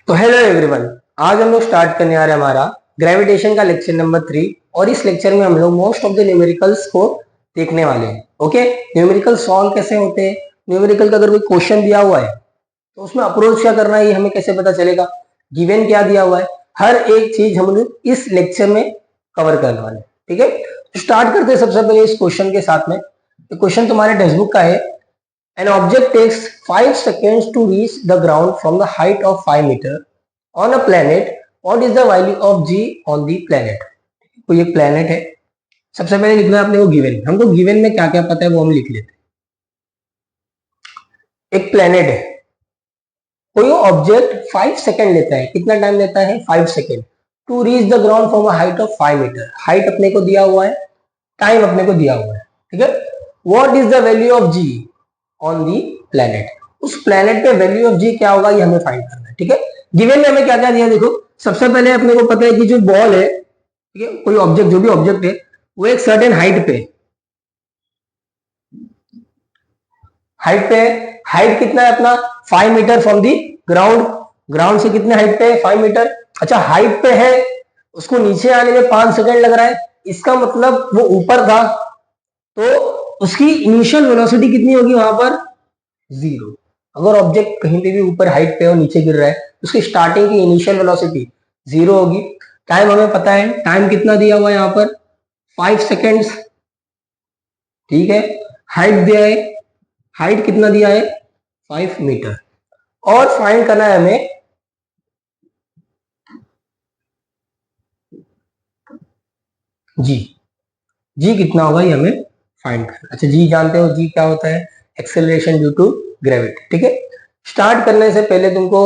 तो hello everyone, आज हम लोग स्टार्ट करने आ रहे हैं हमारा ग्रेविटेशन का लेक्चर नंबर 3। और इस लेक्चर में हम लोग मोस्ट ऑफ द न्यूमेरिकल्स को देखने वाले हैं। ओके, न्यूमेरिकल सॉल्व कैसे होते हैं, न्यूमेरिकल का अगर कोई क्वेश्चन दिया हुआ है तो उसमें अप्रोच क्या करना है ये हमें कैसे पता चलेगा, गिवन क्या दिया हुआ है, हर एक चीज हम लोग इस लेक्चर में कवर करने वाले हैं। ठीक है, तो स्टार्ट करते हैं सबसे पहले इस क्वेश्चन के साथ में। क्वेश्चन तुम्हारे टेक्स्ट बुक का है। An object takes 5 seconds to reach the ground from the height of 5 meter on a planet. What is the value of g on the planet? कोई एक planet है, सबसे पहले लिखना है अपने को गिवन। हमको गिवन में क्या क्या पता है वो हम लिख लेते हैं। एक planet है, कोई ऑब्जेक्ट 5 सेकेंड लेता है। कितना टाइम लेता है? 5 second to reach the ground from a height of 5 metre. Height अपने को दिया हुआ है, टाइम अपने को दिया हुआ है। ठीक है, what is the value of ji on the planet. उस प्लेनेट पे वैल्यू ऑफ जी क्या होगा ये हमें फाइंड करना है। ठीक है, गिवन में हमें क्या क्या दिया, देखो सबसे पहले अपने को पता है कि जो बॉल है, ठीक है, कोई ऑब्जेक्ट, जो भी ऑब्जेक्ट है वो एक सर्टेन हाइट पे, हाइट कितना है अपना 5 metre from the ground. Ground से कितने हाइट पे है? 5 मीटर। अच्छा, हाइट पे है, उसको नीचे आने में 5 सेकेंड लग रहा है, इसका मतलब वो ऊपर था, तो उसकी इनिशियल वेलोसिटी कितनी होगी वहां पर? 0। अगर ऑब्जेक्ट कहीं पे भी ऊपर हाइट पे और नीचे गिर रहा है, उसकी स्टार्टिंग की इनिशियल वेलोसिटी 0 होगी। टाइम हमें पता है, टाइम कितना दिया हुआ है यहाँ पर? 5 सेकेंड्स। ठीक है, हाइट दिया है, हाइट कितना दिया है? 5 मीटर। और फाइंड करना है हमें जी। जी कितना होगा ये हमें फाइंड करना। अच्छा, जी जानते हो जी क्या होता है? Acceleration due to gravity. ठीक है, स्टार्ट करने से पहले तुमको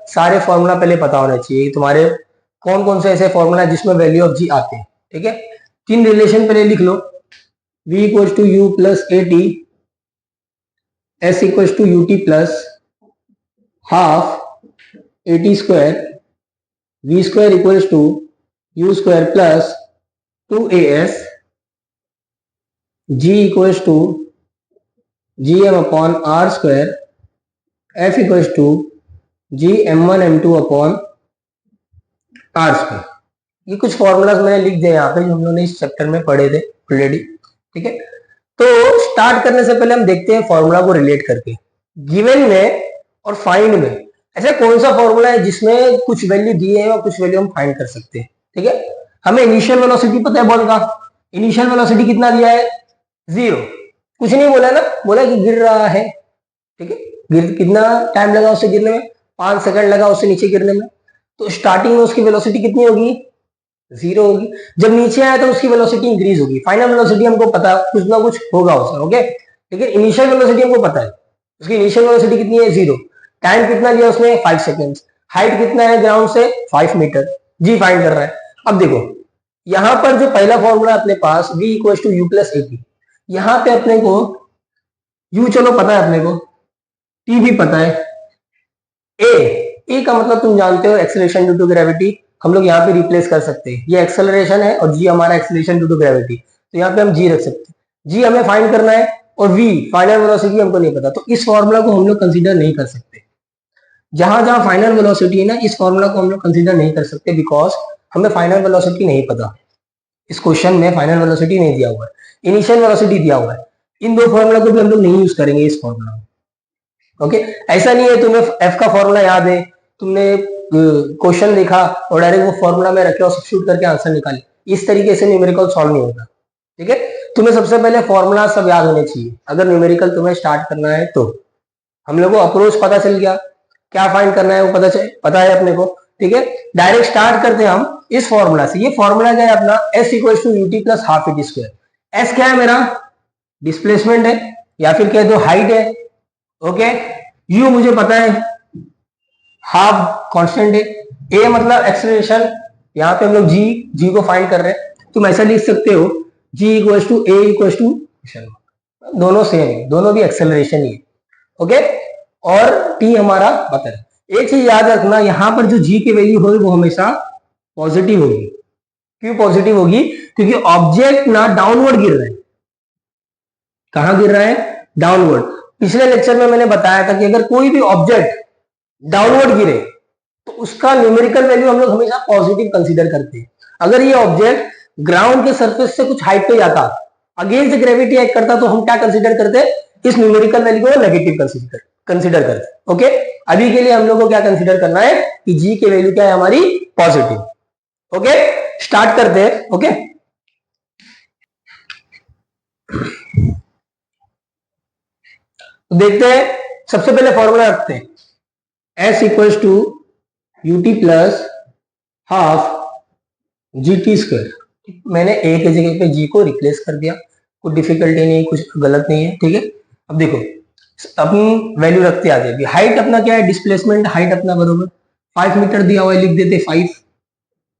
सारे फॉर्मूला पहले पता होना चाहिए। तुम्हारे कौन कौन से ऐसे फॉर्मूला जिसमें वैल्यू ऑफ जी आते हैं। ठीक है, 3 रिलेशन पहले लिख लो। v equals to u plus a t, s equals to u t plus half a t square, v square equals to u square plus 2as, g equals to gm upon are square, f equals to gm1 m2 upon are square. ये कुछ formulas मैंने लिख दिए यहाँ पे जो हम लोगों ने इस चैप्टर में पढ़े थे ऑलरेडी। ठीक है, तो स्टार्ट करने से पहले हम देखते हैं फॉर्मूला को रिलेट करके। गिवन में और फाइंड में ऐसा कौन सा फॉर्मूला है जिसमें कुछ वैल्यू दिए हैं और कुछ वैल्यू हम फाइंड कर सकते हैं। ठीक है, हमें इनिशियल वेलोसिटी पता है बॉल का। इनिशियल वेलोसिटी कितना दिया है? 0। कुछ नहीं बोला ना, बोला कि गिर रहा है। ठीक है, कितना टाइम लगा उसे गिरने में? 5 सेकंड लगा उसे नीचे गिरने में। तो स्टार्टिंग में उसकी वेलोसिटी कितनी होगी? 0 होगी। जब नीचे आया तो उसकी वेलोसिटी इंक्रीज होगी। फाइनल वेलोसिटी हमको पता है, कुछ ना कुछ होगा उसमें। ओके, लेकिन इनिशियल वेलोसिटी हमको पता है, उसकी इनिशियल वेलोसिटी कितनी है? 0। टाइम कितना लिया उसने? 5 सेकेंड्स। हाइट कितना है ग्राउंड से? 5 मीटर। जी फाइंड कर रहा है। अब देखो यहां पर जो पहला फॉर्मूला अपने पास v equal to u plus a t, यहां पे अपने को u चलो पता है, अपने को t भी पता है। ए का मतलब तुम जानते हो एक्सेलरेशन ड्यू टू ग्रेविटी। हम लोग यहाँ पे रिप्लेस कर सकते हैं, ये एक्सेलरेशन है और जी हमारा एक्सेलरेशन ड्यू टू ग्रेविटी, तो यहाँ पे हम जी रख सकते हैं। जी हमें फाइंड करना है और वी फाइनल वेलोसिटी हमको नहीं पता, तो इस फॉर्मूला को हम लोग कंसीडर नहीं कर सकते। जहां जहां फाइनल वेलोसिटी है ना, इस फॉर्मूला को हम लोग कंसीडर नहीं कर सकते, बिकॉज हमें फाइनल वेलोसिटी नहीं पता। इस क्वेश्चन में फाइनल वेलोसिटी नहीं दिया हुआ है, इनिशियल वेलोसिटी दिया हुआ है। इन दो फॉर्मूला को भी हम लोग नहीं यूज करेंगे इस फॉर्मूला में। ओके, ऐसा नहीं है तुम्हें एफ का फॉर्मूला याद है, तुमने क्वेश्चन देखा और डायरेक्ट वो फॉर्मूला में रखे और सब्स्टिट्यूट करके आंसर निकाले। इस तरीके से न्यूमेरिकल सॉल्व नहीं होता। ठीक है, तुम्हें सबसे पहले फॉर्मूला सब याद होने चाहिए अगर न्यूमेरिकल तुम्हें स्टार्ट करना है तो। हम लोग को अप्रोच पता चल गया, क्या फाइंड करना है वो पता है अपने को। ठीक है, डायरेक्ट स्टार्ट करते हैं हम इस फॉर्मूला से। ये फॉर्मूला क्या है अपना? S equal to u t plus half eighty square. S क्या है मेरा? डिस्प्लेसमेंट है, या फिर कह दो हाइट है। ओके, यू मुझे पता है हाफ कांस्टेंट है। ए मतलब एक्सेलरेशन, यहाँ पे हम लोग जी को फाइंड कर रहे हैं। तुम ऐसा लिख सकते हो G equal to A equal to, दोनों सेम है, दोनों भी एक्सेलरेशन ही है। ओके, और टी हमारा बता है। एक चीज याद रखना, यहाँ पर जो जी की वैल्यू होगी वो हमेशा पॉजिटिव होगी। क्यों पॉजिटिव होगी? क्योंकि ऑब्जेक्ट ना डाउनवर्ड गिर रहा है। कहां गिर रहा है? डाउनवर्ड। पिछले लेक्चर में मैंने बताया था कि अगर कोई भी ऑब्जेक्ट डाउनवर्ड गिरे तो उसका न्यूमेरिकल वैल्यू हम लोग हमेशा पॉजिटिव कंसीडर करते हैं। अगर ये ऑब्जेक्ट ग्राउंड के सरफेस से कुछ हाइट पे जाता, अगेंस्ट ग्रेविटी एक्ट करता, तो हम क्या कंसीडर करते, इस न्यूमेरिकल वैल्यू को नेगेटिव कंसीडर करते। ओके, अभी के लिए हम लोग को क्या कंसीडर करना है कि जी की वैल्यू क्या है हमारी, पॉजिटिव। ओके, स्टार्ट करते हैं। ओके, तो देखते हैं, सबसे पहले फॉर्मूला रखते हैं, s equals to u t plus half g t square. मैंने ए की जगह पे जी को रिप्लेस कर दिया, कुछ डिफिकल्टी नहीं, कुछ गलत नहीं है। ठीक है, अब देखो अपनी वैल्यू रखते आगे भी। हाइट अपना क्या है, डिस्प्लेसमेंट हाइट अपना बरोबर 5 मीटर दिया हुआ है, लिख देते 5।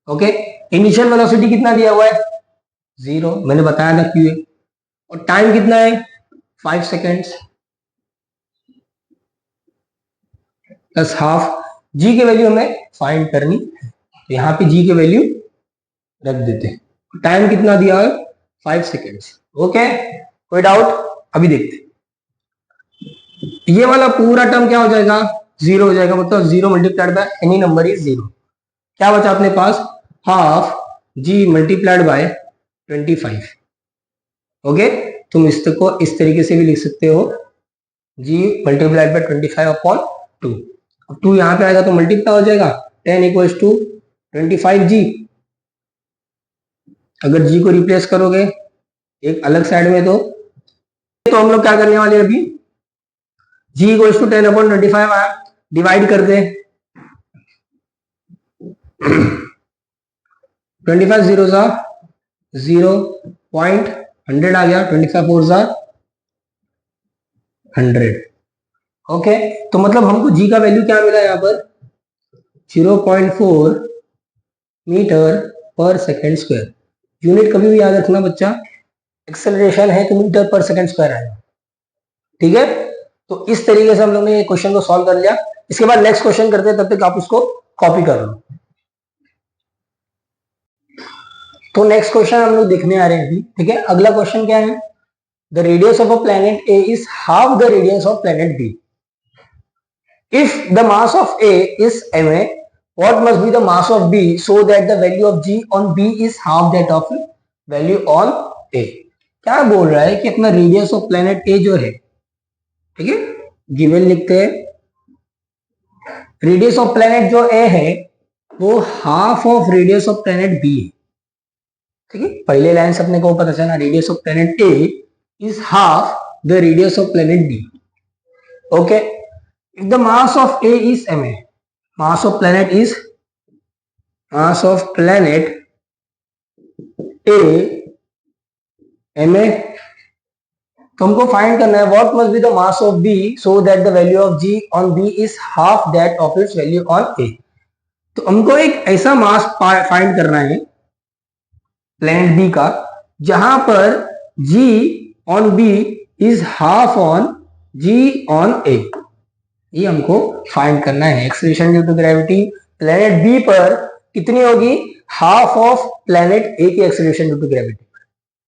ओके, इनिशियल वेलोसिटी कितना दिया हुआ है, 0, मैंने बताया था क्यू है, और टाइम कितना है 5 सेकेंड्स प्लस हाफ। जी की वैल्यू हमें फाइंड करनी है, तो यहाँ पे जी की वैल्यू रख देते हैं। टाइम कितना दिया है 5 सेकेंड्स। ओके, कोई डाउट, अभी देखते, ये वाला पूरा टर्म क्या हो जाएगा, 0 हो जाएगा, मतलब 0 multiplied by any number is 0। क्या बचा अपने पास, half G multiplied by 25। Okay, तुम इसको इस तरीके से भी लिख सकते हो, जी मल्टीप्लाइड बाय 25 अपॉन 2। अब 2 यहाँ पे आएगा तो मल्टीप्लाई हो जाएगा, 10 इक्वल्स टू 25 जी। अगर जी को रिप्लेस करोगे एक अलग साइड में, तो हम लोग क्या करने वाले अभी, जी इक्वल्स टू 10 अपॉन 25 आया, डिवाइड कर दे, 25 जीरो सा 0.100 आ गया, 25 फोर सा 100। ओके, तो मतलब हमको जी का वैल्यू क्या मिला यहाँ पर, 0.4 मीटर पर सेकेंड स्क्वायर। यूनिट कभी भी याद रखना बच्चा, एक्सेलरेशन है तो मीटर पर सेकेंड स्क्वायर आएगा। ठीक है, तो इस तरीके से हम लोग ने ये क्वेश्चन को सॉल्व कर लिया। इसके बाद नेक्स्ट क्वेश्चन करते हैं, तब तक आप उसको कॉपी कर लो। तो नेक्स्ट क्वेश्चन हम लोग देखने आ रहे हैं अभी। ठीक है, अगला क्वेश्चन क्या है, the radius of a planet A is half the radius of planet B. If the mass of A is ma, what must be the mass of B so that the value of G on B is half that of value on A। क्या बोल रहा है कि अपना radius of planet ए जो है, ठीक है, गिवन लिखते हैं, रेडियस ऑफ प्लैनेट जो ए है वो half of radius of planet B है। ठीक है, पहले लाइन से अपने को पता चला, radius of planet A is half the radius of planet B. Okay, if the mass of A is ma, mass of planet A ma, तो हमको फाइंड करना है what must be the mass of B so that the value of ji on B is half that of its value on A. तो हमको एक ऐसा mass find करना है प्लैनेट बी का जहां पर G on B is half on G on A. ये हमको फाइंड करना है। Acceleration due to gravity planet B पर कितनी होगी, हाफ ऑफ प्लैनेट ए की एक्सेलरेशन ड्यू टू ग्रेविटी।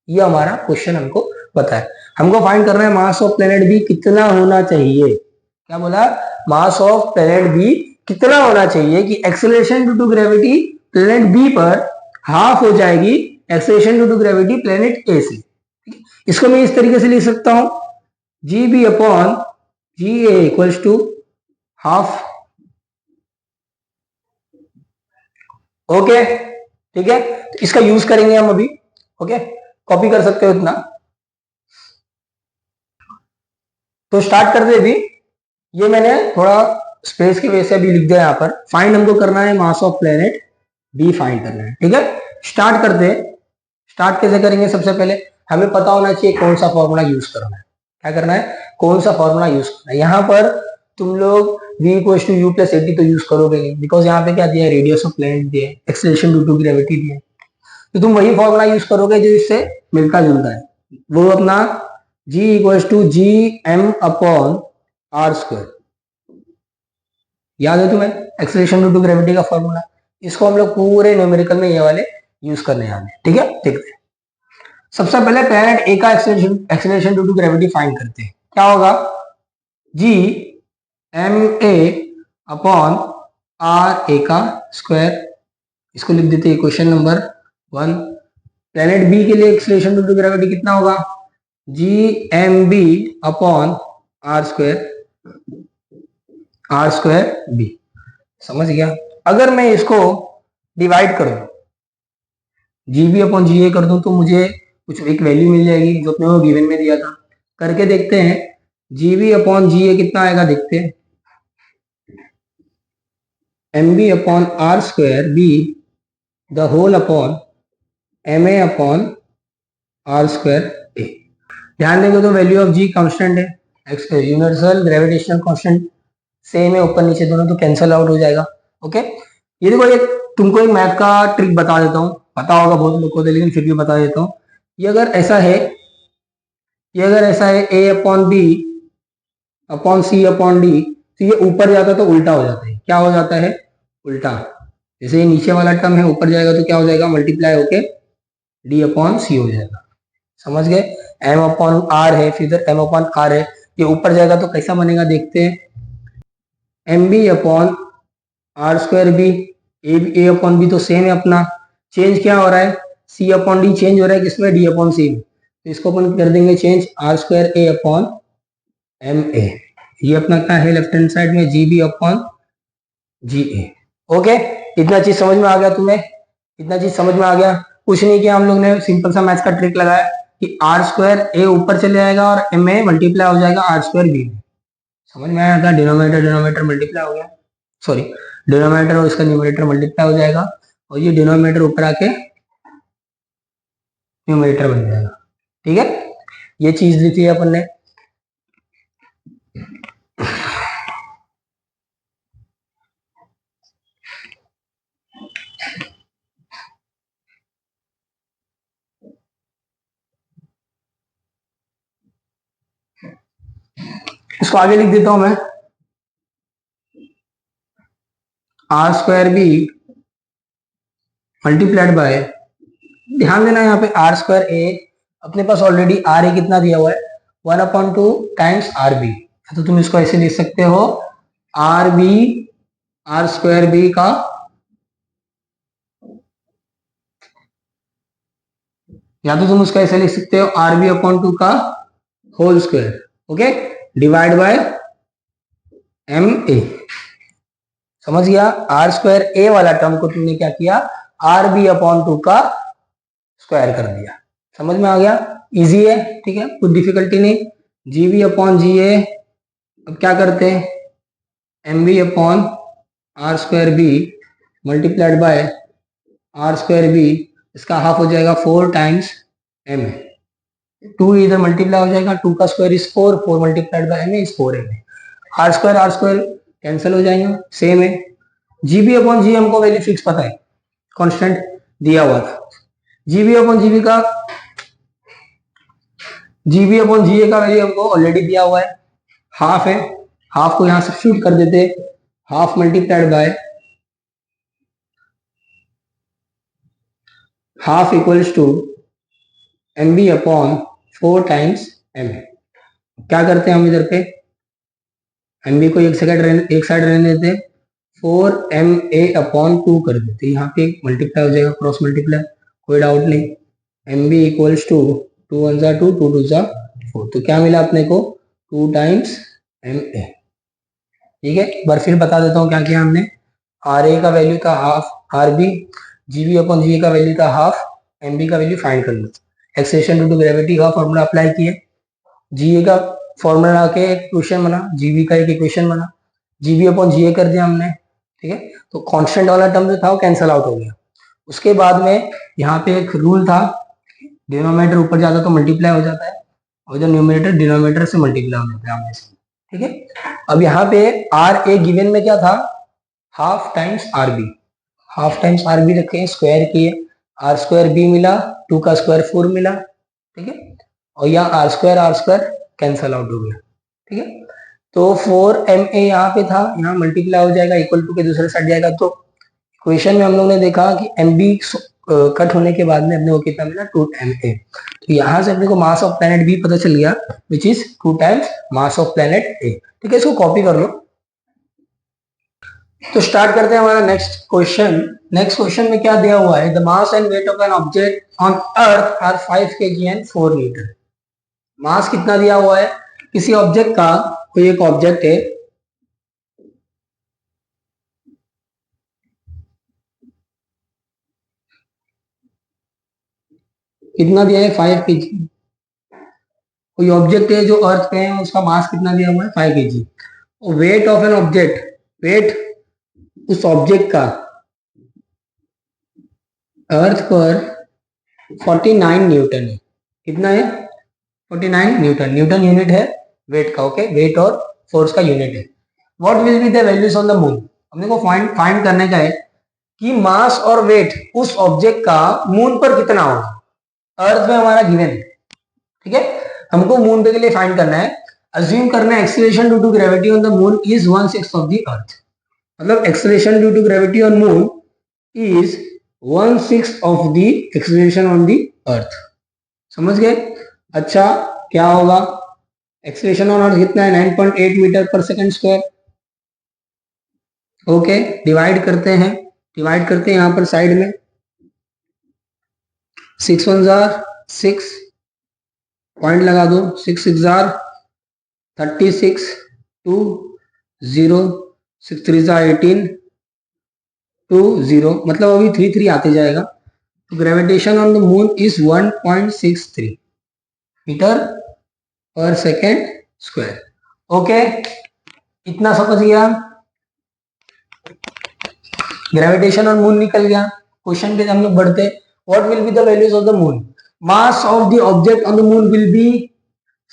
ये हमारा क्वेश्चन हमको पता है। हमको फाइंड करना है मास ऑफ प्लैनेट बी कितना होना चाहिए। क्या बोला, मास ऑफ प्लैनेट बी कितना होना चाहिए कि acceleration due to gravity planet B पर हाफ हो जाएगी acceleration due to gravity planet A से। इसको मैं इस तरीके से लिख सकता हूं, G B upon ji A equals to half. Okay, ठीक है, तो इसका यूज करेंगे हम अभी। ओके, कॉपी कर सकते हो इतना। तो स्टार्ट करते अभी, ये मैंने थोड़ा स्पेस की वजह से अभी लिख दिया यहाँ पर। फाइंड हमको करना है mass of planet B find करना है। ठीक है, स्टार्ट करते हैं। स्टार्ट कैसे करेंगे, सबसे पहले हमें पता होना चाहिए कौन सा फॉर्मूला यूज करना है। क्या करना है, कौन सा फॉर्मूला यूज करना है। यहाँ पर तुम लोग v equals to u plus a t तो यूज करोगे नहीं, बिकॉज यहाँ पे क्या दिया है, रेडियस ऑफ प्लैनेट दिया है, एक्सेलरेशन ड्यू टू ग्रेविटी दिया है, तो तुम वही फॉर्मूला यूज करोगे जो इससे मिलता जुलता है। वो अपना g equals to g m upon are square, याद है तुम्हें एक्सेलरेशन ड्यू टू ग्रेविटी का फॉर्मूला। इसको हम लोग पूरे न्यूमेरिकल में ये वाले यूज करने वाले। ठीक है, देखते हैं। सबसे पहले प्लैनेट ए का acceleration due to gravity find करते हैं। क्या होगा, जी M A upon R A का स्क्वायर, इसको लिख देते हैं क्वेश्चन नंबर 1। प्लेनेट बी के लिए एक्सेलरेशन ड्यू टू ग्रेविटी कितना होगा, जी m B upon are square b. समझ गया। अगर मैं इसको डिवाइड कर दूं, जी बी अपॉन जी ए कर दूं, तो मुझे कुछ एक वैल्यू मिल जाएगी जो अपने को गिवन में दिया था। करके देखते हैं, जी बी अपॉन जी ए कितना आएगा, देखते हैं। M B upon are square B the whole upon M A upon are square A. ध्यान देंगे तो वैल्यू ऑफ जी कांस्टेंट है, यूनिवर्सल ग्रेविटेशनल कांस्टेंट सेम है, ऊपर नीचे दोनों, तो कैंसल आउट हो जाएगा। ओके, ये देखो, एक तुमको एक मैथ का ट्रिक बता देता हूँ, पता होगा बहुत लोगों को, लेकिन फिर भी बता देता हूँ। ये अगर ऐसा है, ए अपॉन बी अपॉन सी अपॉन डी, तो ये ऊपर जाता है तो उल्टा हो जाता है। क्या हो जाता है, उल्टा। जैसे ये नीचे वाला टर्म है, ऊपर जाएगा तो क्या हो जाएगा, मल्टीप्लाई होके डी अपॉन सी हो जाएगा। समझ गए। एम अपॉन आर है, फिर इधर एम अपॉन आर है, ये ऊपर जाएगा तो कैसा बनेगा, देखते हैं। M B upon are square b, a upon b तो सेम है अपना, चेंज क्या हो रहा है, सी अपॉन डी चेंज हो रहा है किसमें, डी अपॉन सी में, तो इसको अपन कर देंगे change, r square a upon M a. ये अपना क्या है लेफ्ट हैंड साइड में, g B upon ji a. Okay, इतना चीज समझ में आ गया तुम्हें, इतना चीज समझ में आ गया। कुछ नहीं किया हम लोग ने, सिंपल सा मैथ्स का ट्रिक लगाया कि आर स्क्वायर ए ऊपर चले जाएगा और एम ए मल्टीप्लाई हो जाएगा आर स्क्वायर बी में। समझ में आया था, डिनोमिनेटर मल्टीप्लाई हो गया, सॉरी, डिनोमिनेटर और इसका न्यूमरेटर मल्टीप्लाई हो जाएगा, और ये डिनोमिनेटर ऊपर आके न्यूमरेटर बन जाएगा। ठीक है, ये चीज दी थी अपन ने। इसको आगे लिख देता हूं मैं, r square b multiplied by, ध्यान देना यहाँ पे आर स्क्वायर ए, अपने पास ऑलरेडी आर ए कितना दिया हुआ है, 1/2 टाइम्स आर बी, तो तुम इसको ऐसे लिख सकते हो, r b, r square b का, या तो तुम उसका ऐसे लिख सकते हो, आर बी अपॉन 2 का whole square, okay, divide by m a. समझ गया। आर स्क्वायर ए वाला टर्म को तुमने क्या किया, आर बी अपॉन 2 का स्क्वायर कर दिया। समझ में आ गया, इजी है। ठीक है, कुछ डिफिकल्टी नहीं। जी बी अपॉन जी ए, अब क्या करते हैं, M B upon are square b multiplied by r square b, इसका हाफ हो जाएगा 4 टाइम्स एम ए, 2 इधर मल्टीप्लाई हो जाएगा, 2 का square is 4, 4 multiplied by m a is 4 m a, r square cancel हो जाएंगे, सेम है। जीबी अपॉन जी हमको वैल्यू फिक्स पता है, कांस्टेंट दिया हुआ था। जीबी अपॉन जीबी का, जीबी अपॉन जीए का वैल्यू हमको ऑलरेडी दिया हुआ है, हाफ है, हाफ को यहां सब्स्टिट्यूट कर देते, half multiplied by half equals to m B upon 4 times m a. क्या करते हैं हम इधर पे, एम बी को एक साइड रहने देते, 4 एम ए अपॉन 2 कर देते, यहाँ पे मल्टीप्लाई हो जाएगा, क्रॉस मल्टीप्लाई, कोई डाउट नहीं। एम बी इक्वल्स टू 2 1 जा 2, 2 2 जा 4, तो क्या मिला अपने को, 2 टाइम्स एम ए। ठीक है, एक बार फिर बता देता हूँ क्या किया हमने, आर ए का वैल्यू था half, R B, G B upon ji A का वैल्यू था हाफ, एम बी का वैल्यू फाइंड कर लो, एक्सेलेरेशन ड्यू टू ग्रेविटी का फॉर्मूला अप्लाई किए, जी ए का फॉर्मूला के एक क्वेश्चन बना, जीबी का एक इक्वेशन बना, जीबी अपॉन जीए कर दिया हमने। ठीक है, तो कांस्टेंट वाला टर्म जो था वो कैंसल आउट हो गया। उसके बाद में यहाँ पे एक रूल था, डिनोमिनेटर ऊपर जाता तो मल्टीप्लाई हो जाता है, और जो न्यूमरेटर डिनोमिनेटर से मल्टीप्लाई हो जाता है। ठीक है, अब यहाँ पे आर ए गिवन में क्या था, half times r b, half times r b रखे, स्क्वायर किए, आर स्क्वायर बी मिला, 2 का स्क्वायर 4 मिला। ठीक है, और यहाँ आर स्क्वायर कैंसल आउट हो गया। ठीक है, तो 4 एम ए यहाँ पे था, यहाँ मल्टीप्लाई हो जाएगा, इक्वल टू के दूसरे साइड जाएगा, तो इक्वेशन में हम लोग ने देखा कि एम बी कट होने के बाद में अपने को कितना मिला, 2 एम ए। तो यहाँ से अपने को मास ऑफ प्लेनेट बी पता चल गया, which is 2 times mass of planet A. ठीक है, इसको कॉपी कर लो। तो स्टार्ट करते हैं हमारा नेक्स्ट क्वेश्चन। नेक्स्ट क्वेश्चन में क्या दिया हुआ है, the mass and weight of an object on Earth are 5 kg and 4 newton. Mass कितना दिया हुआ है किसी ऑब्जेक्ट का, कोई एक ऑब्जेक्ट है, कितना दिया है 5 kg। कोई ऑब्जेक्ट है जो अर्थ पे है, उसका मास कितना दिया हुआ है 5 kg। और weight of an object, weight उस ऑब्जेक्ट का अर्थ पर 49 न्यूटन है। कितना है 49 न्यूटन, न्यूटन यूनिट है वेट का। ओके, वेट और फोर्स का यूनिट है। What will be the values on the moon, हमने को फाइंड करने का है कि मास और वेट उस ऑब्जेक्ट का मून पर कितना होगा। अर्थ में हमारा गिवन है, ठीक है, हमको मून पे के लिए फाइंड करना है। अज्यूम करना है acceleration due to gravity on the moon is 1/6 of the Earth, मतलब acceleration due to gravity on moon is 1/6 of the acceleration on the Earth. समझ गए। अच्छा, क्या होगा, एक्सीलरेशन ऑन अर्थ कितना है 9.8 metre per second square. Okay, divide करते हैं, यहाँ पर साइड में 6 1 6 पॉइंट लगा दो, 6 6 36 2 0 6 3 18 2 0, मतलब अभी 3 3 आते जाएगा। तो gravitation on the moon is 1.63 metre पर सेकेंड स्क्वायर। ओके, इतना समझ गया, ग्रेविटेशन ऑन मून निकल गया। क्वेश्चन पे हम लोग बढ़ते, what will be the values of the moon. Mass of the object on the moon will be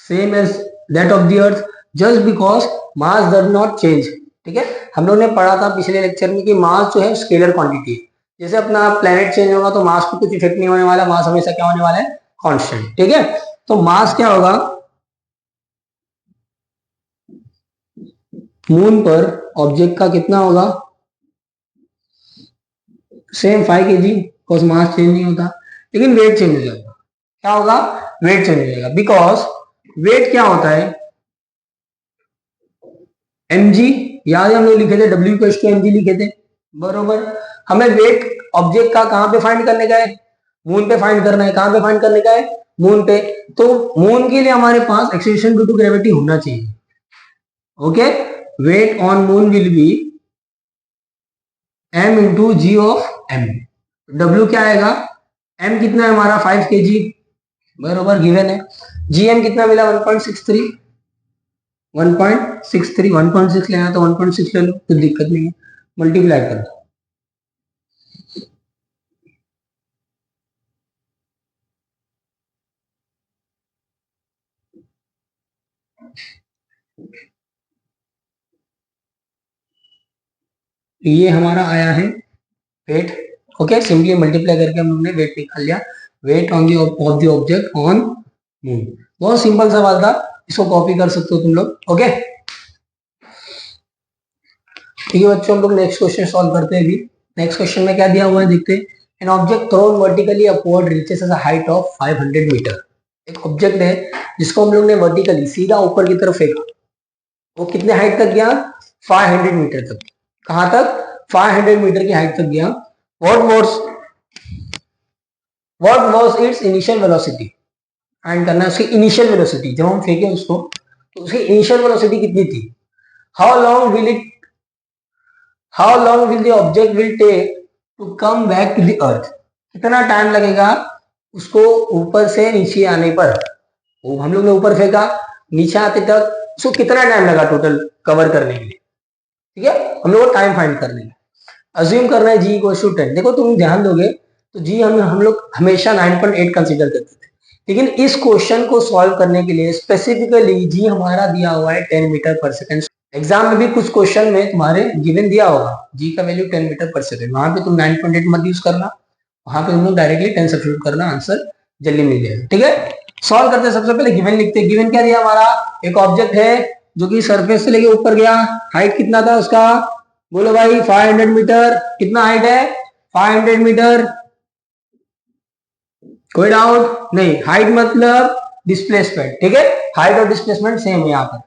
same as that of the earth just because mass does not change. ठीक है, हम लोग ने पढ़ा था पिछले लेक्चर में कि मास जो है स्केलर क्वांटिटी है। जैसे अपना प्लेनेट चेंज होगा तो मास को कुछ इफेक्ट नहीं होने वाला, मास हमेशा क्या होने वाला है, कांस्टेंट। ठीक है, तो मास क्या होगा मून पर ऑब्जेक्ट का, कितना होगा, same 5 kg, because mass change नहीं होता, लेकिन वेट चेंज हो जाएगा। क्या होगा, वेट चेंज हो जाएगा, बिकॉज वेट क्या होता है mg, याद है हम लोग लिखे थे W = mg लिखे थे, बरोबर। हमें वेट ऑब्जेक्ट का कहां पे फाइंड करने का है, मून पे फाइंड करना है। कहां पे फाइंड करने का है, मून पे। तो मून के लिए हमारे पास एक्सीलरेशन ड्यू टू ग्रेविटी होना चाहिए। Okay, weight on moon will be m into g of m। W क्या आएगा, m कितना है हमारा 5 kg, बरोबर गिवन है। gm कितना मिला 1.63, 1.6 लेना तो 1.6 ले लो, कुछ दिक्कत नहीं है, मल्टीप्लाई कर दो। ये हमारा आया है वेट। ओके, सिंपली मल्टीप्लाई करके हम लोग ने वेट निकाल लिया, weight on the of the object on moon. बहुत सिंपल सवाल था, इसको कॉपी कर सकते हो तुम लोग। ओके, ठीक है बच्चों, हम लोग नेक्स्ट क्वेश्चन सॉल्व करते हैं। अभी नेक्स्ट क्वेश्चन में क्या दिया हुआ है देखते हैं। An object thrown vertically upward reaches a height of 500 metre. एक ऑब्जेक्ट है जिसको हम लोग ने वर्टिकली सीधा ऊपर की तरफ फेंका, वो कितने हाइट तक गया, 500 मीटर तक। कहां तक, 500 मीटर की हाइट तक गया। What was it's initial velocity, find करना है उसकी इनिशियल वेलोसिटी। जब हम फेंके उसको तो उसकी इनिशियल वेलोसिटी कितनी थी। How long will the object will take to come back to the earth, कितना टाइम लगेगा उसको ऊपर से नीचे आने पर। वो हम लोग ने ऊपर फेंका, नीचे आते तक उसको कितना टाइम लगा टोटल कवर करने के लिए। ठीक है, हम लोग को टाइम फाइंड करने है। अज्यूम करना है g = 10। देखो तुम ध्यान दोगे तो g हम लोग हमेशा 9.8 कंसीडर करते थे, लेकिन इस क्वेश्चन को सॉल्व करने के लिए स्पेसिफिकली g हमारा दिया हुआ है 10 मीटर पर सेकंड। एग्जाम में भी कुछ क्वेश्चन में तुम्हारे गिवन दिया होगा g का वैल्यू 10 मीटर पर सेकंड, वहां पे तुम 9.8 मत यूज करना, वहां पे तुम लोग डायरेक्टली 10 सब्स्टिट्यूट करना, आंसर जल्दी मिल जाएगा। ठीक है, सॉल्व करते सबसे पहले गिवन लिखते हैं। गिवन क्या दिया हमारा, एक ऑब्जेक्ट है जो कि सरफेस से लेके ऊपर गया, हाइट कितना था उसका, बोलो भाई 500 मीटर। कितना हाइट है, 500 मीटर। कोई डाउट नहीं, हाइट मतलब डिस्प्लेसमेंट। ठीक है, हाइट और डिस्प्लेसमेंट सेम है यहाँ पर।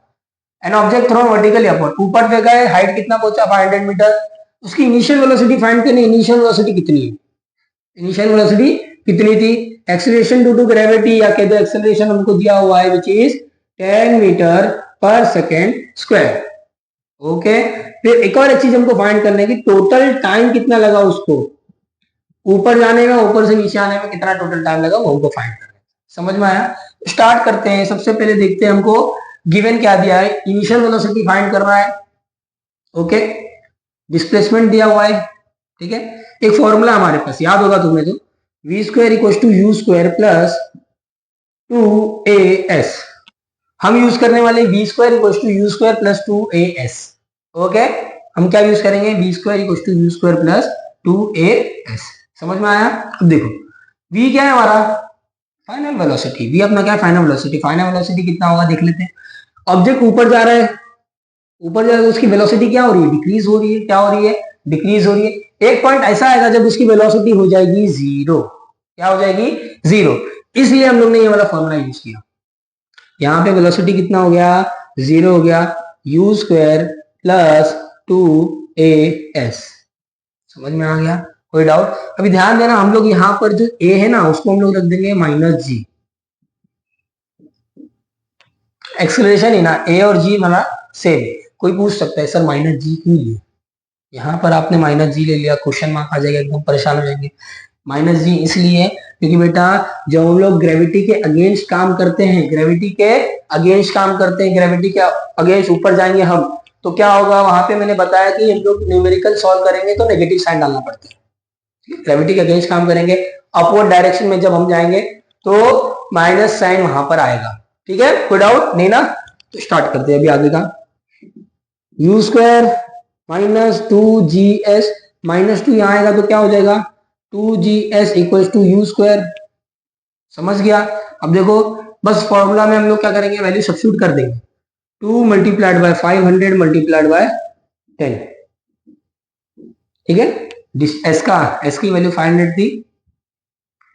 N object thrown vertically upward, ऊपर फेंका है, हाइट कितना पहुंचा 500 मीटर, उसकी इनिशियल वेलोसिटी फाइंड करनी, इनिशियल वेलोसिटी कितनी है, इनिशियल वेलोसिटी कितनी थी, एक्सेलरेशन ड्यू टू ग्रेविटी, या कह दो एक्सेलरेशन हमको दिया हुआ है विच इज 10 मीटर पर सेकेंड स्क्वायर। ओके, फिर एक और चीज हमको फाइंड करने की, टोटल टाइम कितना लगा उसको ऊपर जाने में, ऊपर से नीचे आने में कितना टोटल टाइम लगा वो हमको फाइंड करना है। समझ में आया? स्टार्ट करते हैं। सबसे पहले देखते हैं हमको गिवन क्या दिया है, इनिशियल वेलोसिटी फाइंड करना है। ओके, डिस्प्लेसमेंट दिया हुआ है, ठीक है। एक फॉर्मूला हमारे पास याद होगा तुम्हें, तो v square equal to u square plus 2as, हम यूज करने वाले v square equal to u square plus 2as। Okay, हम क्या यूज करेंगे, v square equal to u square plus 2as। समझ में आया? अब देखो v क्या है हमारा, फाइनल वेलोसिटी, v अपना क्या है, फाइनल वेलोसिटी। फाइनल वेलोसिटी कितना होगा देख लेते हैं। ऑब्जेक्ट ऊपर जा रहा है, ऊपर जा रहा है, उसकी वेलोसिटी क्या हो रही है, डिक्रीज हो रही है, क्या हो रही है, डिक्रीज हो रही है। एक पॉइंट ऐसा आएगा जब उसकी वेलोसिटी हो जाएगी जीरो, क्या हो जाएगी, जीरो। इसलिए हम लोग ने ये वाला फॉर्मूला यूज किया। यहाँ पे वेलोसिटी कितना हो गया, जीरो हो गया, यू स्क्वायर प्लस 2as। समझ में आ गया? कोई डाउट? अभी ध्यान देना, हम लोग यहाँ पर जो a है ना उसको हम लोग रख देंगे -g। एक्सेलरेशन है ना, a और g हमारा सेम। कोई पूछ सकता है सर -g क्यों लिए, यहाँ पर आपने -g ले लिया, क्वेश्चन मार्क आ जाएगा, एकदम परेशान हो जाएंगे। -g इसलिए क्योंकि बेटा जब हम लोग ग्रेविटी के अगेंस्ट काम करते हैं, ग्रेविटी के अगेंस्ट काम करते हैं, ग्रेविटी के अगेंस्ट ऊपर जाएंगे हम, तो क्या होगा, वहां पे मैंने बताया कि हम लोग न्यूमेरिकल सॉल्व करेंगे तो नेगेटिव साइन डालना पड़ता है। ग्रेविटी के अगेंस्ट काम करेंगे, अपवर्ड डायरेक्शन में जब हम जाएंगे तो माइनस साइन वहां पर आएगा। ठीक है, कोई डाउट नहीं ना? तो स्टार्ट करते हैं अभी आगे का। यू स्क्वायर माइनस 2gs, -2 यहां आएगा तो क्या हो जाएगा, 2gs equal to u square. समझ गया? अब देखो बस फॉर्मूला में हम लोग क्या करेंगे, वैल्यू सब्स्टिट्यूट कर देंगे, 2 मल्टीप्लाइड बाय 500 मल्टीप्लाइड बाय 10। ठीक है, एस की वैल्यू 500 थी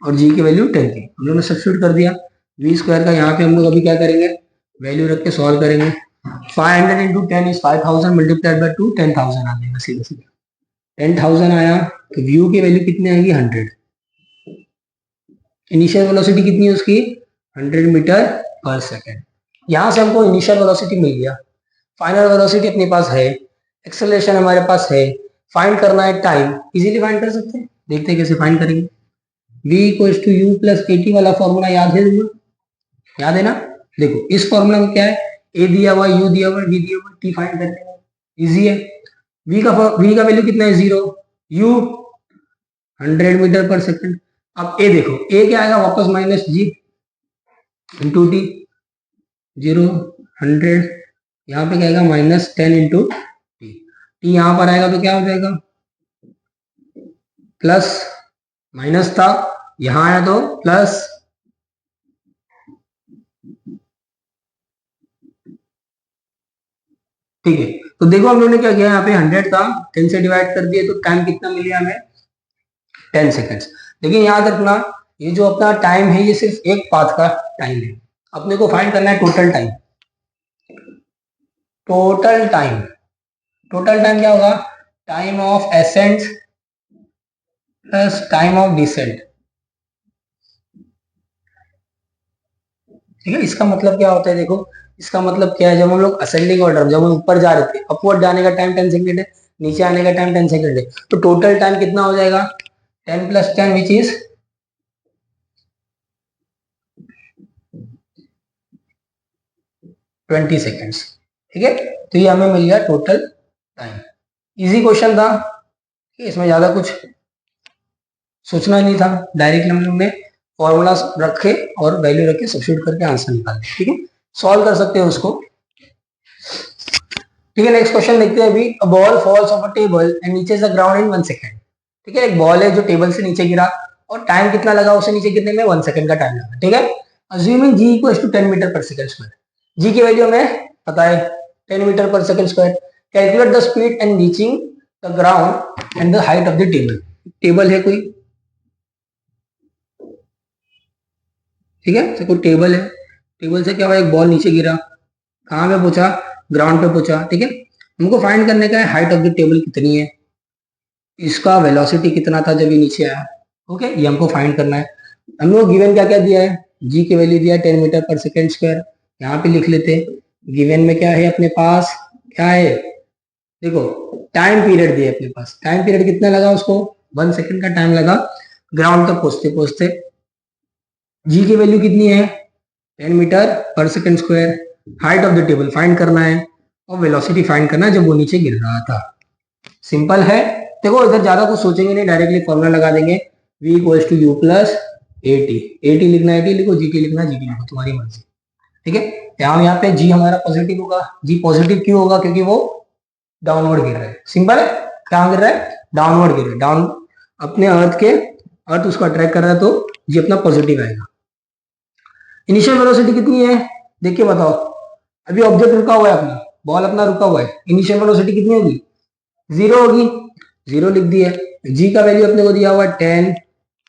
और जी की वैल्यू 10 थी, हम लोगों ने सब्स्टिट्यूट कर दिया। वी स्क्वायर का यहाँ पे हम लोग अभी क्या करेंगे, वैल्यू रख के सॉल्व करेंगे। 500 इंटू 10 इज 5000 मल्टीप्लाइड बाय 2, 10,000 आ जाएगा सीधा सीधा। 10,000 आया तो व्यू की वैल्यू कितनी आएगी, 100। इनिशियल वेलोसिटी कितनी है उसकी, 100 मीटर पर सेकेंड। यहां से हमको इनिशियल वेलोसिटी मिल गया, फाइनल वेलोसिटी अपने पास है, एक्सेलरेशन हमारे पास है, फाइंड करना है टाइम, इजीली फाइंड कर सकते हैं। देखते हैं कैसे फाइंड करेंगे। v equals to u plus at वाला फॉर्मूला याद है तुम्हें, याद है ना? देखो इस फॉर्मूला में क्या है, a दिया हुआ, u दिया हुआ, v दिया हुआ, t फाइंड करते हैं, इजी है। v का वैल्यू कितना है, 0, u 100 मीटर पर सेकंड। अब a देखो, a क्या आएगा वापस -g इंटू टी, 0 100, यहाँ पे क्या आएगा -10 इंटू टी, टी यहाँ पर आएगा तो क्या हो जाएगा, प्लस, माइनस था यहां आया तो प्लस, ठीक है। तो देखो हम लोगों ने क्या किया, यहाँ पे 100 था, 10 से डिवाइड कर दिए तो टाइम कितना मिल गया हमें, 10 सेकेंड्स। लेकिन याद रखना ये जो अपना टाइम है ये सिर्फ एक पाथ का टाइम है, अपने को फाइंड करना है total time. Total time, total time क्या होगा, time of ascent plus time of descent. ठीक है, इसका मतलब क्या होता है, देखो इसका मतलब क्या है, जब हम लोग असेंडिंग ऑर्डर, जब हम ऊपर जा रहे थे, अपवर्ड जाने का टाइम 10 सेकंड है, नीचे आने का टाइम 10 सेकंड है, तो टोटल टाइम कितना हो जाएगा, 10 प्लस 10 विच इज 20 सेकेंड्स। ठीक है, तो ये हमें मिल गया टोटल टाइम। इजी क्वेश्चन था, इसमें ज्यादा कुछ सोचना नहीं था, डायरेक्टली हम लोग ने फॉर्मूला रखे और वैल्यू रखे, सब्स्टिट्यूट करके आंसर निकाल दिया। ठीक है, सॉल्व कर सकते हैं उसको। ठीक है, नेक्स्ट क्वेश्चन देखते हैं अभी। A ball falls off a table and reaches the ground in 1 second. ठीक है, एक बॉल है जो टेबल से नीचे गिरा और टाइम कितना लगा उसे नीचे गिरने में, 1 सेकंड का टाइम लगा। ठीक है, assuming g equals to 10 metre per second square, g की वैल्यू हमें पता है 10 metre per second square. Calculate the speed and reaching the ground and the height of the table. Table है कोई, ठीक है, तो कोई टेबल है, टेबल से क्या हुआ, एक बॉल नीचे गिरा, कहां पे पहुंचा, ग्राउंड पे पहुंचा, ठीक है। हमको फाइंड करने का है हाइट ऑफ द टेबल कितनी है, इसका वेलोसिटी कितना था जब ये नीचे आया, ओके, ये हमको फाइंड करना है। हम लोग गिवन क्या क्या दिया है, जी की वैल्यू दिया है 10 मीटर पर सेकेंड स्क्वायर, यहाँ पे लिख लेते हैं। गिवन में क्या है अपने पास, क्या है, देखो टाइम पीरियड दिया है अपने पास, टाइम पीरियड कितना लगा उसको, 1 सेकेंड का टाइम लगा ग्राउंड तक पहुंचते पहुंचते। जी की वैल्यू कितनी है 10 मीटर पर second square, height of the table find करना है और वेलोसिटी फाइंड करना है जब वो नीचे गिर रहा था। सिंपल है, देखो इधर ज्यादा कुछ सोचेंगे नहीं, डायरेक्टली फॉर्मूला लगा देंगे, v equals to u plus at, at लिखना है एटी लिखो, जीटी लिखना है जीटी लिखो, तुम्हारी मर्जी, ठीक है। यहाँ पे जी हमारा पॉजिटिव होगा, जी पॉजिटिव क्यों होगा, क्योंकि वो डाउनवर्ड गिर रहा है, सिंपल है, कहाँ गिर रहा है, डाउनवर्ड गिर रहा है, डाउन अपने अर्थ उसको अट्रैक्ट कर रहा है, तो जी अपना पॉजिटिव आएगा। इनिशियल वेलोसिटी कितनी है, देख के बताओ, अभी ऑब्जेक्ट रुका हुआ है अपना, बॉल अपना रुका हुआ है, इनिशियल वेलोसिटी कितनी होगी, 0 होगी, 0 लिख दी है। जी का वैल्यू अपने को दिया हुआ 10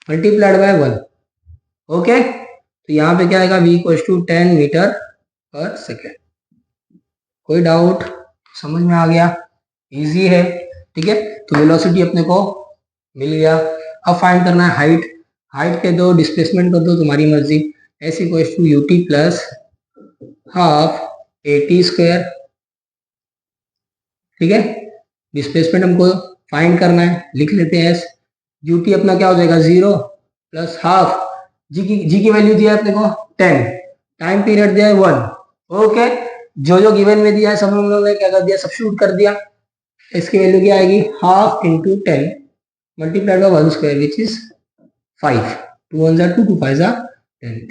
मल्टीप्लाइड बाय 1, ओके, तो यहाँ पे क्या आएगा, v इक्वल्स टू 10 मीटर पर सेकेंड। कोई डाउट, समझ में आ गया, इजी है, ठीक है। तो वेलोसिटी अपने को मिल गया। अब फाइंड करना है हाइट, हाइट के दो, डिस्प्लेसमेंट कर दो, तुम्हारी मर्जी, s equals to ut plus half eighty square, ठीक है। डिस्प्लेसमेंट हमको फाइंड करना है, लिख लेते हैं s, ut अपना क्या हो जाएगा 0 प्लस हाफ, जी की वैल्यू दिया है अपने को 10, टाइम पीरियड दिया है 1, ओके, जो गिवन में दिया है सब हम लोगों ने क्या कर दिया, सब्स्टिट्यूट कर दिया। इसकी वैल्यू क्या आएगी, half into 10 multiplied by 1 square which is 5, 2 1 2 2 5 10,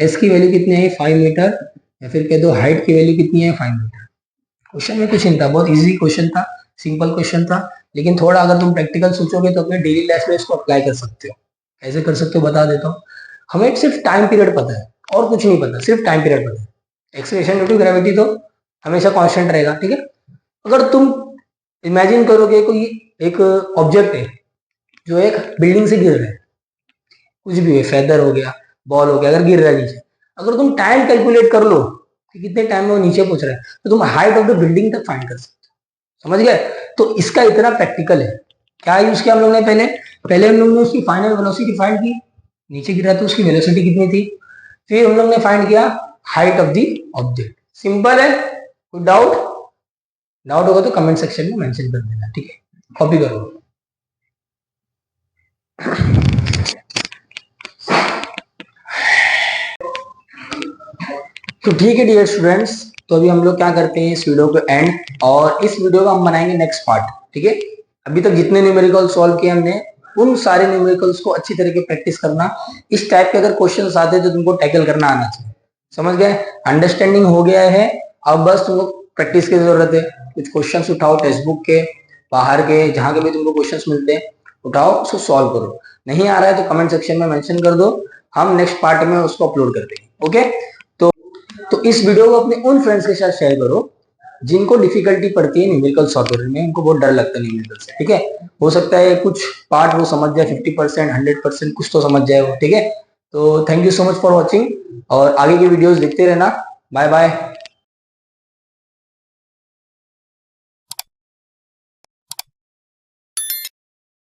S की वैल्यू कितनी है 5 मीटर, या फिर कह दो हाइट की वैल्यू कितनी है 5 मीटर। क्वेश्चन में कुछ नहीं था, बहुत इजी क्वेश्चन था, सिंपल क्वेश्चन था, लेकिन थोड़ा अगर तुम प्रैक्टिकल सोचोगे तो अपने डेली लाइफ में इसको अप्लाई कर सकते हो। कैसे कर सकते हो बता देता हूँ। हमें सिर्फ टाइम पीरियड पता है और कुछ नहीं पता, सिर्फ टाइम पीरियड पता है। एक्सेलरेशन ड्यू टू ग्रेविटी तो हमेशा कांस्टेंट रहेगा, ठीक है। अगर तुम इमेजिन करोगे कोई एक ऑब्जेक्ट है जो एक बिल्डिंग से गिर रहा है, कुछ भी है, फेदर हो गया, बॉल हो गया, अगर गिर रहा है नीचे, अगर तुम टाइम कैलकुलेट कर लो कि कितने टाइम में वो नीचे पहुंच रहा है, तो तुम हाइट ऑफ द बिल्डिंग तक फाइंड कर सकते हो, समझ गए। तो इसका इतना प्रैक्टिकल है। क्या यूज किया हम लोग ने, पहले हम लोग ने उसकी फाइनल वेलोसिटी फाइंड की, नीचे गिरा तो उसकी वेलोसिटी कितनी थी, फिर हम लोग ने फाइंड किया height of the object. Simple है, कोई डाउट होगा तो कमेंट सेक्शन में मेंशन कर देना, ठीक है, कॉपी करो। तो ठीक है डियर स्टूडेंट्स, तो अभी हम लोग क्या करते हैं, इस वीडियो को एंड, और इस वीडियो का हम बनाएंगे नेक्स्ट पार्ट, ठीक है। अभी तक जितने न्यूमेरिकल सॉल्व किए हमने, उन सारे न्यूमेरिकल्स को अच्छी तरह के प्रैक्टिस करना। इस टाइप के अगर क्वेश्चंस आते हैं तो तुमको टैकल करना आना चाहिए, समझ गए। अंडरस्टैंडिंग हो गया है, अब बस तुमको प्रैक्टिस की जरूरत है। कुछ क्वेश्चंस उठाओ टेक्स्ट के, बाहर के, जहां के भी तुमको क्वेश्चंस मिलते हैं, उठाओ उसको सॉल्व करो। नहीं आ रहा है तो कमेंट सेक्शन में मेंशन कर दो, हम नेक्स्ट पार्ट में उसको अपलोड कर देंगे, ओके। तो इस वीडियो को अपने उन फ्रेंड्स के साथ शेयर करो जिनको डिफिकल्टी पड़ती है न्यूमेरिकल सॉल्व करने में, उनको बहुत डर लगता है न्यूमेरिकल से, ठीक है। हो सकता है कुछ पार्ट वो समझ जाए 50%, 100%, कुछ तो समझ जाए वो, ठीक है। तो thank you so much for watching, और आगे की वीडियोस देखते रहना। Bye bye.